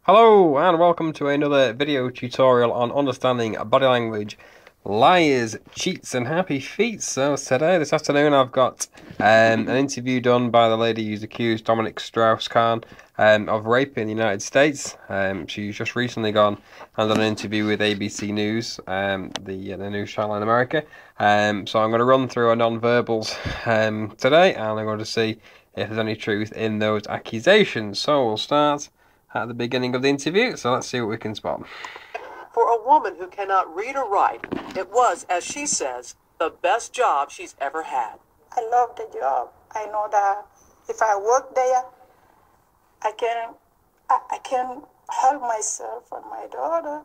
Hello and welcome to another video tutorial on understanding body language, liars, cheats and happy feet. So today, this afternoon, I've got an interview done by the lady who's accused Dominique Strauss Kahn of rape in the United States. She's just recently gone and done an interview with ABC News, the news channel in America. So I'm going to run through her non-verbals today, and I'm going to see if there's any truth in those accusations. So we'll start at the beginning of the interview, so let's see what we can spot. For a woman who cannot read or write, it was, as she says, the best job she's ever had. I love the job. I know that if I work there, I can help myself and my daughter.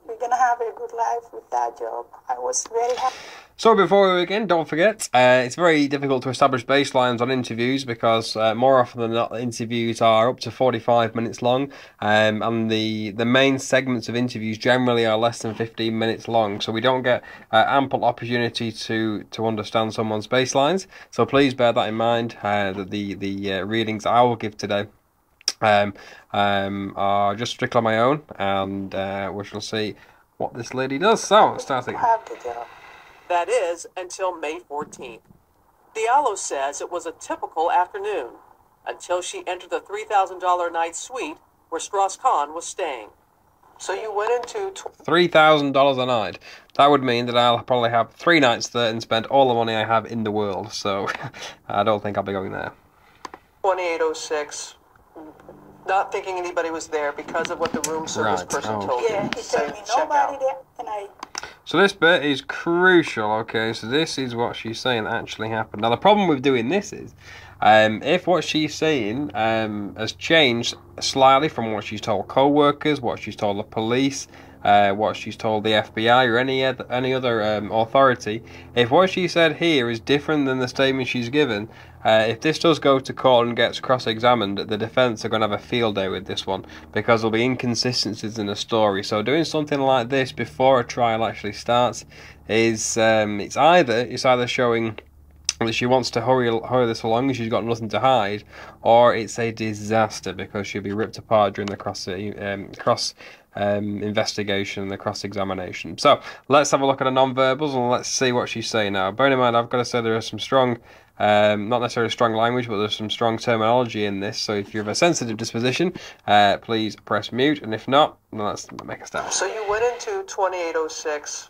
We're gonna have a good life with that job. I was very happy. So before we begin, don't forget, it's very difficult to establish baselines on interviews because more often than not, interviews are up to 45 minutes long, and the main segments of interviews generally are less than 15 minutes long, so we don't get ample opportunity to understand someone's baselines. So please bear that in mind, that the readings I will give today are just strictly on my own, and we shall see what this lady does. So, starting. That is, until May 14th. Diallo says it was a typical afternoon, until she entered the $3,000 night suite where Strauss Kahn was staying. So you went into $3,000 a night. That would mean that I'll probably have 3 nights there and spend all the money I have in the world, so I don't think I'll be going there. 2806, not thinking anybody was there because of what the room service person told you. Yeah, he told me nobody there, and So this bit is crucial, okay? So this is what she's saying actually happened. Now the problem with doing this is, if what she's saying has changed slightly from what she's told co-workers, what she's told the police, what she's told the FBI or any other authority, if what she said here is different than the statement she's given, if this does go to court and gets cross-examined, the defence are going to have a field day with this one because there'll be inconsistencies in the story. So doing something like this before a trial actually starts is it's either showing that she wants to hurry this along and she's got nothing to hide, or it's a disaster because she'll be ripped apart during the cross investigation and the cross-examination. So let's have a look at the non-verbals and let's see what she's saying now. Bear in mind, I've got to say there is some strong, not necessarily strong language, but there's some strong terminology in this, so if you have a sensitive disposition, please press mute, and if not, then let's make a start. So you went into 2806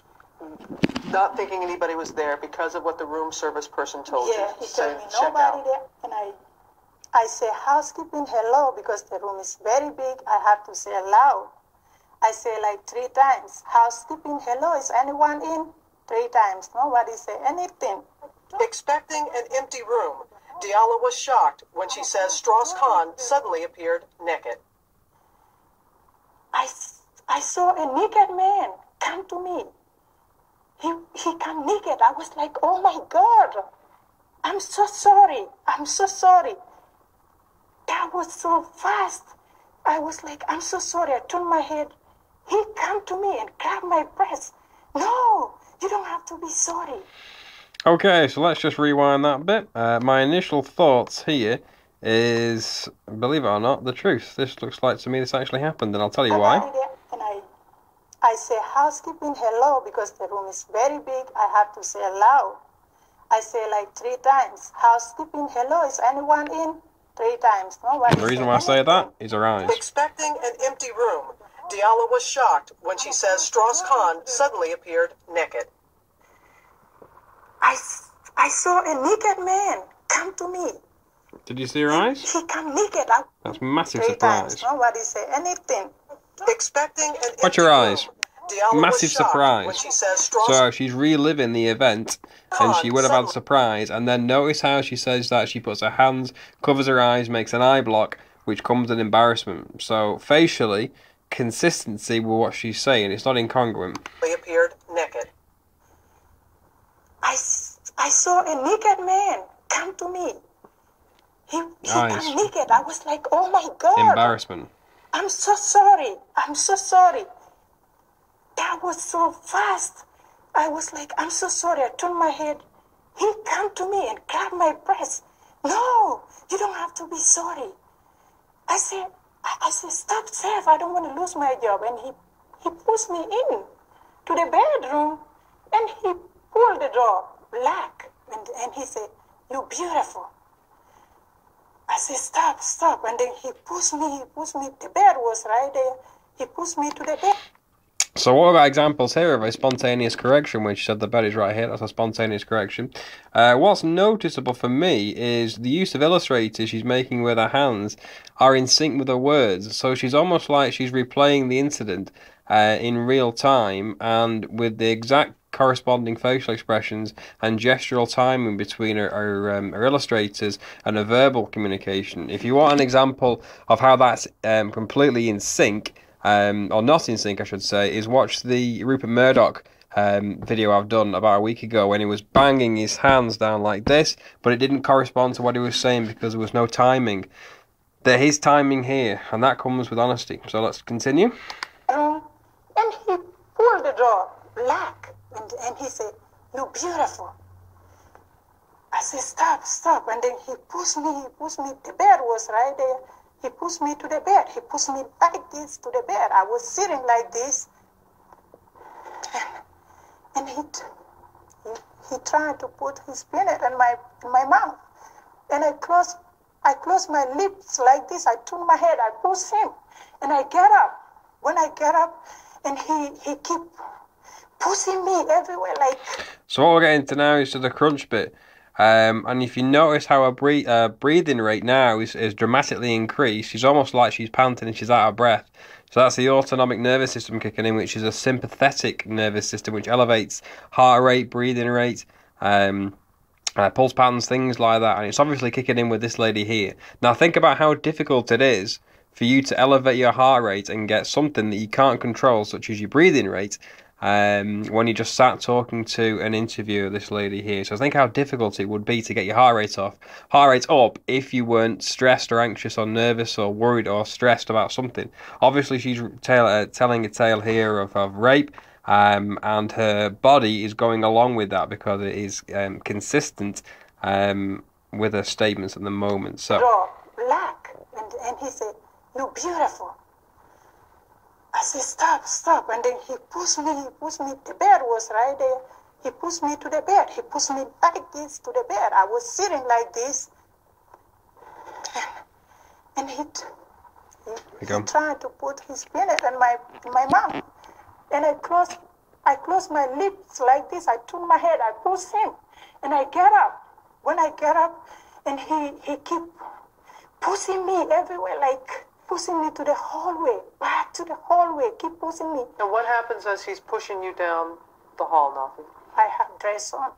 not thinking anybody was there because of what the room service person told you. Yeah, he told me nobody there, and I say housekeeping hello because the room is very big. I have to say loud. I say like 3 times, housekeeping hello, is anyone in? 3 times, nobody say anything. Expecting an empty room, Diallo was shocked when she says Strauss Kahn suddenly appeared naked. I saw a naked man come to me. He came naked. I was like, oh my God, I'm so sorry. I'm so sorry. That was so fast. I was like, I'm so sorry. I turned my head. He came to me and grabbed my breast. No, you don't have to be sorry. Okay, so let's just rewind that bit. My initial thoughts here is, believe it or not, the truth. This looks like to me this actually happened, and I'll tell you why. And I say housekeeping hello because the room is very big. I have to say loud. I say like 3 times, housekeeping hello, is anyone in? 3 times. Nobody. The reason why I say that is her eyes. Expecting an empty room, Diallo was shocked when she says Strauss Kahn suddenly appeared naked. I saw a naked man come to me. Did you see her eyes? He came naked. That's massive 3 surprise. times. Nobody say anything. Expecting an Watch empty her eyes. room, Diallo Massive was shocked surprise. when she says Strauss So she's reliving the event, and she would have had surprise. And then notice how she says that she puts her hands, covers her eyes, makes an eye block, which comes an embarrassment. So facially, consistency with what she's saying. It's not incongruent. He appeared naked. I saw a naked man come to me. He came naked. I was like, oh my God. Embarrassment. I'm so sorry. I'm so sorry. That was so fast. I was like, I'm so sorry. I turned my head. He came to me and grabbed my breast. No, you don't have to be sorry. I said, I said, stop, Seth, I don't want to lose my job. And he pushed me in to the bedroom, and he pulled the door black. And he said, you're beautiful. I said, stop, stop. And then he pushed me. The bed was right there. He pushed me to the bed. So what about examples here of a spontaneous correction, when she said the bed is right here? That's a spontaneous correction. What's noticeable for me is the use of illustrators she's making with her hands are in sync with her words. So she's almost like she's replaying the incident in real time, and with the exact corresponding facial expressions and gestural timing between her illustrators and her verbal communication. If you want an example of how that's completely in sync, or not in sync, I should say, is watch the Rupert Murdoch video I've done about a week ago when he was banging his hands down like this, but it didn't correspond to what he was saying because there was no timing. There is timing here, and that comes with honesty. So let's continue. And he pulled the door black, and he said, you're beautiful. I said, stop, stop. And then he pushed me. The bed was right there. He pushed me to the bed. He pushed me like this to the bed. I was sitting like this. And he tried to put his peanut in my mouth. And I closed my lips like this. I turned my head. I pushed him. And I get up. When I get up, and he keep pushing me everywhere like... So what we're getting to now is to the crunch bit. And if you notice how her breathing rate now is dramatically increased, she's almost like she's panting and she's out of breath. So that's the autonomic nervous system kicking in, which is a sympathetic nervous system, which elevates heart rate, breathing rate, pulse patterns, things like that. And it's obviously kicking in with this lady here. Now think about how difficult it is for you to elevate your heart rate and get something that you can't control, such as your breathing rate, when you just sat talking to an interviewer, this lady here. So think how difficult it would be to get your heart rate up if you weren't stressed or anxious or nervous or worried or stressed about something. Obviously she's telling a tale here of rape, and her body is going along with that because it is consistent with her statements at the moment. So black, and he said, you're beautiful. I said, stop, stop. And then he pushed me. The bed was right there. He pushed me to the bed. He pushed me like this to the bed. I was sitting like this. And he tried to put his peanut in my mouth. And I closed my lips like this. I turned my head. I pushed him. And I get up. When I get up, and he keep pushing me everywhere, like pushing me to the hallway, back to the hallway, keep pushing me. And what happens as he's pushing you down the hall, Nafi? I have dress on.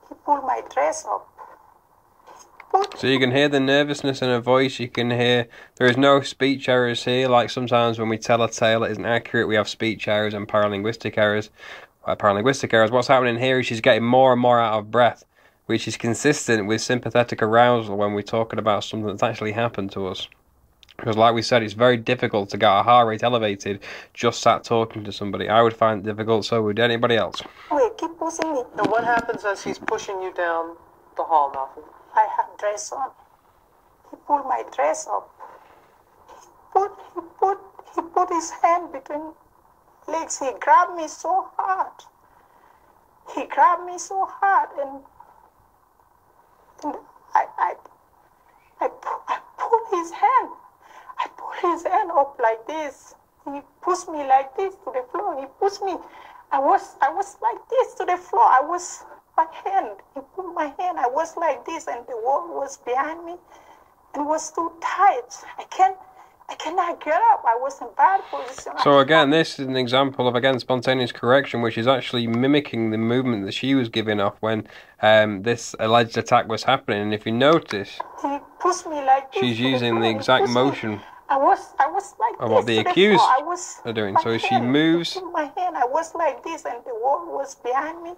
He pulled my dress up. So you can hear the nervousness in her voice. You can hear there is no speech errors here. Like sometimes when we tell a tale that isn't accurate, we have speech errors and paralinguistic errors. What's happening here is she's getting more and more out of breath, which is consistent with sympathetic arousal when we're talking about something that's actually happened to us. Because like we said, it's very difficult to get our heart rate elevated just sat talking to somebody. I would find it difficult, so would anybody else. Wait, keep pushing me. And what happens as he's pushing you down the hall, Nafi? I have dress on. He pulled my dress up. He put his hand between legs. He grabbed me so hard. And I pulled his hand. I pulled his hand up like this. He pushed me like this to the floor. He pushed me. I was like this to the floor. My hand. He pulled my hand. I was like this, and the wall was behind me, and was too tight. I cannot get up. I was in bad position. So again, this is an example of spontaneous correction, which is actually mimicking the movement that she was giving off when this alleged attack was happening. And if you notice, he pushed me like this. She's using the exact motion I was like of what the accused are doing. So as she moves, my hand, I was like this, and the wall was behind me,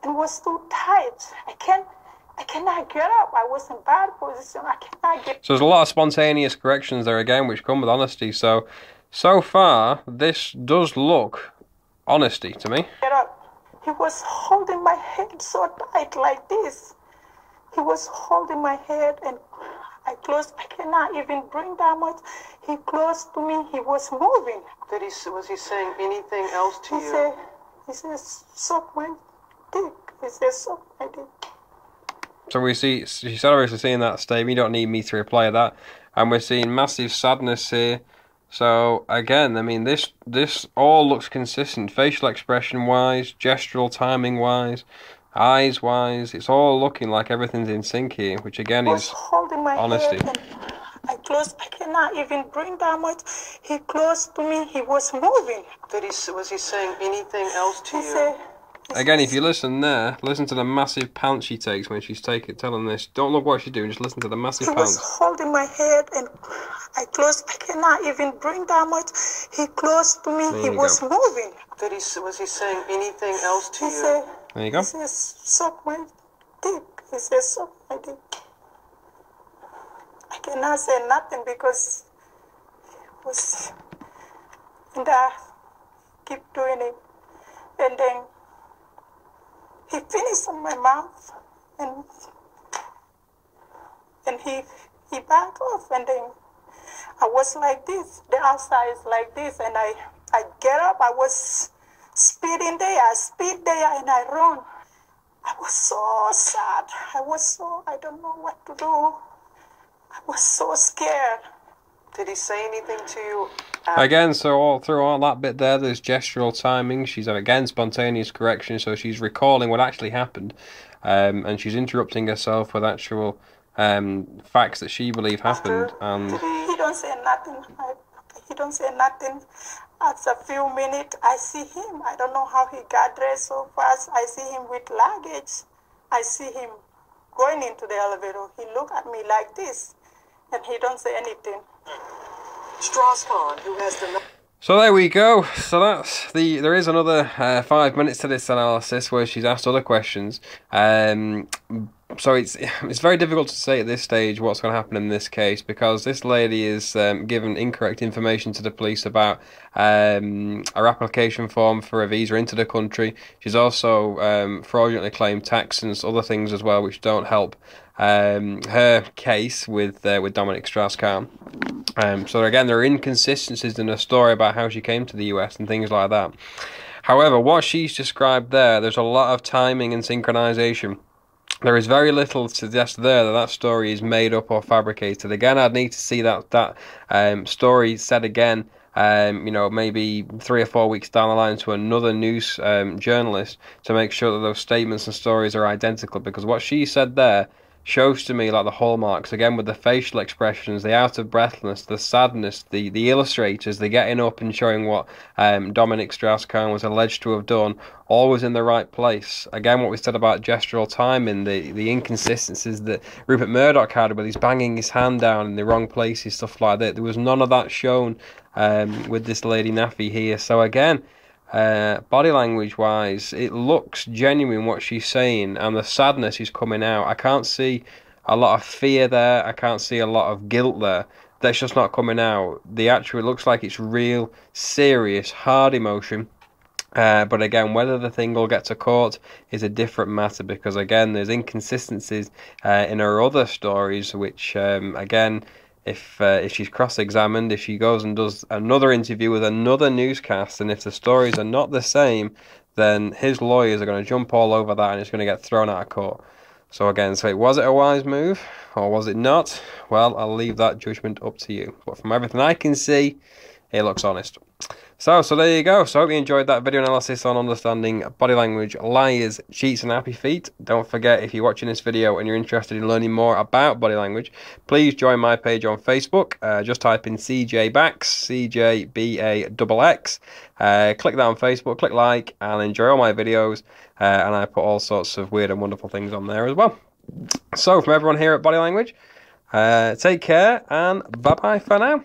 and was too tight. I cannot get up. I was in bad position. I cannot get. So there's a lot of spontaneous corrections there again, which come with honesty. So far, this does look honesty to me. Get up. He was holding my head so tight like this. He was holding my head, and I close. I cannot even breathe that much. He close to me. He was moving. Was he saying anything else to you? He says, suck my dick. He says, suck my dick. So we see, she's obviously seeing that statement. You don't need me to reply that. And we're seeing massive sadness here. So again, I mean, this all looks consistent, facial expression wise, gestural timing wise, eyes wise. It's all looking like everything's in sync here, which again is holding my honesty. Head I close. I cannot even breathe that much. He close to me. He was moving. Was he saying anything else to you? Again, if you listen there, listen to the massive pounce she takes when she's telling this. Don't look what she's doing, just listen to the massive pounce. He was holding my head and I close. I cannot even breathe that much. He close to me. He was moving. Was he saying anything else to you? There you go. He says, suck my dick. He says, suck my dick. I cannot say nothing because it was, and I keep doing it. And then he finished on my mouth, and he backed off, and then I was like this. The outside is like this, and I get up. I was speeding there. I speed there, and I run. I was so sad. I don't know what to do. I was so scared. Did he say anything to you? Again, so all through all that bit there, there's gestural timing. She's again spontaneous correction, so she's recalling what actually happened, and she's interrupting herself with actual facts that she believes happened. And he don't say nothing. He don't say nothing. After a few minutes, I see him. I don't know how he got dressed so fast. I see him with luggage. I see him going into the elevator. He look at me like this, and he don't say anything. Strauss Kahn, who has the... So there we go. So that's there is another 5 minutes to this analysis where she's asked other questions. So it's very difficult to say at this stage what's going to happen in this case, because this lady is given incorrect information to the police about her application form for a visa into the country. She's also fraudulently claimed tax and other things as well, which don't help her case with Dominique Strauss Kahn. So again, there are inconsistencies in her story about how she came to the US and things like that. However, what she's described there's a lot of timing and synchronization. There is very little to suggest there that story is made up or fabricated. Again, I'd need to see that story said again, maybe 3 or 4 weeks down the line to another news journalist to make sure that those statements and stories are identical, because what she said there shows to me like the hallmarks, again, with the facial expressions, the out of breathlessness, the sadness, the illustrators, the getting up and showing what Dominique Strauss Kahn was alleged to have done, always in the right place. Again, what we said about gestural timing, the inconsistencies that Rupert Murdoch had with he's banging his hand down in the wrong places, stuff like that. There was none of that shown with this lady Nafi here. So again, body language wise, it looks genuine what she's saying, and the sadness is coming out. I can't see a lot of fear there. I can't see a lot of guilt there. That's just not coming out. It looks like it's real, serious, hard emotion. But again, whether the thing will get to court is a different matter, because again, there's inconsistencies in her other stories, which again, if she's cross-examined, if she goes and does another interview with another newscast, and if the stories are not the same, then his lawyers are going to jump all over that and it's going to get thrown out of court. So again, was it a wise move or was it not? Well, I'll leave that judgment up to you. But from everything I can see, it looks honest. So there you go. So I hope you enjoyed that video analysis on understanding body language, liars, cheats and happy feet. Don't forget, if you're watching this video and you're interested in learning more about body language, please join my page on Facebook. Just type in CJ Bax, CJBAXX. Click that on Facebook, click like, and enjoy all my videos. And I put all sorts of weird and wonderful things on there as well. So from everyone here at Body Language, take care and bye-bye for now.